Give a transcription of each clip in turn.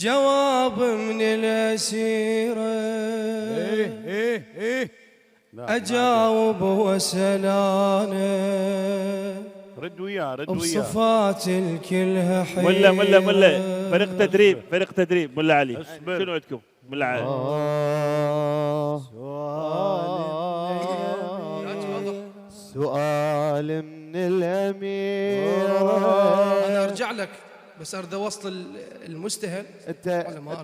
جواب من الأسيرة أجاوب وسلانة رد وياه بصفات الكلها حيرة. ملا فريق تدريب ملا علي. شنو عندكم ملا علي؟ سؤال من الأميرة. أنا أرجع لك بس أريد أوصل المستهل. أنت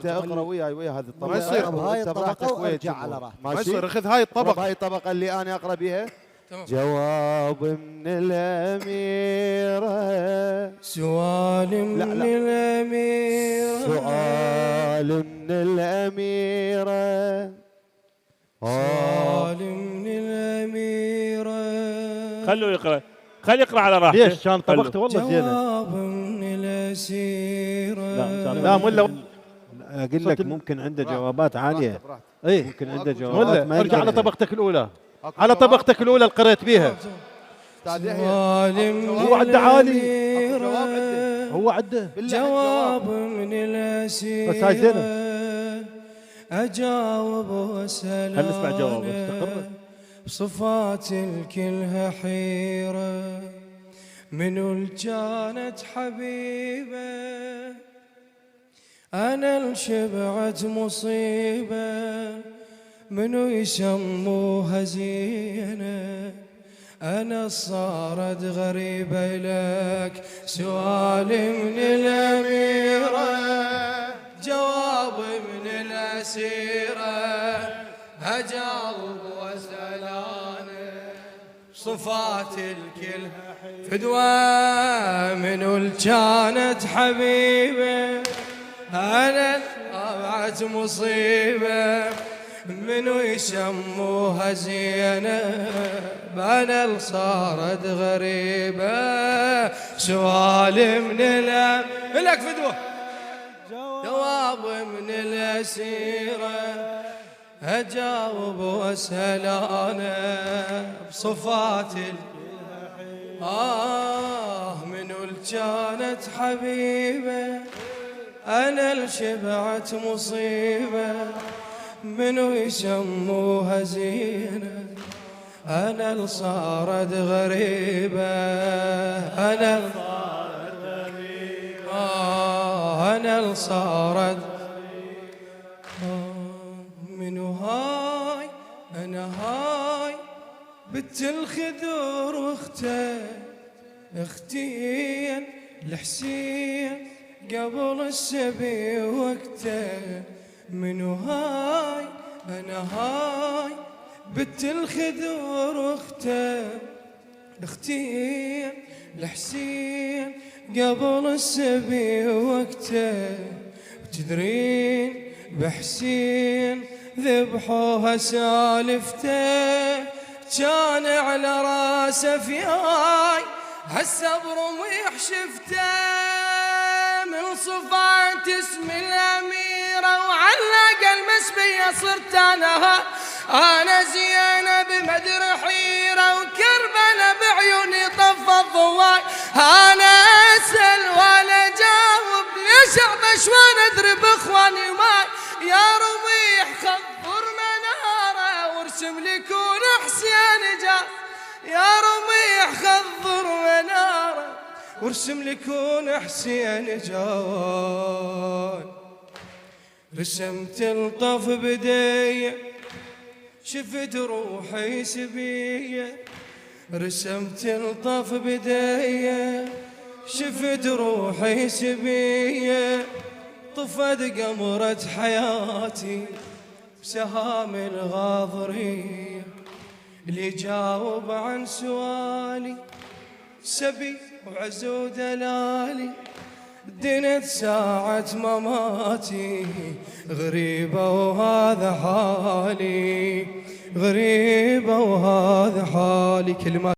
اقرأ وياي هذه الطبقة. ما يصير هاي الطبقة وارجع على راحتك. ما يصير اخذ هاي الطبقة. هاي الطبقة اللي أنا أقرأ بها. تمام. جواب من الأميرة. سؤال من الأميرة. سؤال من الأميرة. سؤال من الأميرة. خليه يقرأ على راحته. ليش كان طبقته والله زينة. جواب من الأسيرة. لا ملا اقول لك ممكن عنده جوابات عاليه. اي ممكن عنده جوابات ملا ارجع على طبقتك الاولى. على طبقتك الاولى اللي قريت بيها. هو عده عالي. هو عده جواب من الأسيرة. بس هاي زينة. أجاوب وسلام. خلينا نسمع جوابه استقر. بصفات الكلها حيرة. منو اللي كانت حبيبة أنا اللي شبعت مصيبة. منو يسموها زينة أنا صارت غريبة لك. سؤال من الأميرة جواب من الأسيرة أجاوب وسلانة صفات الكل فدوى. منو اللي كانت حبيبة أنا طابعت مصيبة. منو يسموها زينب أنا اللي صارت غريبة. سؤال من لك فدوة جواب من الأسيرة أجاوب وسلانة بصفات منو اللي كانت حبيبة أنا اللي شبعت مصيبة. منو يسموها زينة أنا اللي صارت غريبة. أنا اللي صارت غريبة. أنا اللي صارت. منو هاي أنا هاي بنت الخدر واخته اختين الحسين قبل السبي وقته. منو هاي أنا هاي بنت الخدر واخته اختين الحسين قبل السبي وقته. وتدرين بحسين ذبحوها سالفته كان على راسه فياي هالصبر ويحشفته. من صفات اسم الأميرة وعلق المسبية صرت أنا زينب بمدر حيرة وكربلة بعيوني طف الضواي. أنا أسأل ولا جاوب ليش أعطش وأنا أدري بإخواني ماي. يا ربيح خضر منارة وارسم لي كون حسين جاي. يا ربيح خضر منارة وارسم لي كون حسين جاي. رسمت الطف بدية شفت روحي سبية. رسمت الطف بدية شفت روحي سبية. طفت قمرة حياتي بسهام الغاضرية. اللي جاوب عن سؤالي سبي وعزو دلالي. دنت ساعة مماتي غريبة وهذا حالي. غريبة وهذا حالي. كلمات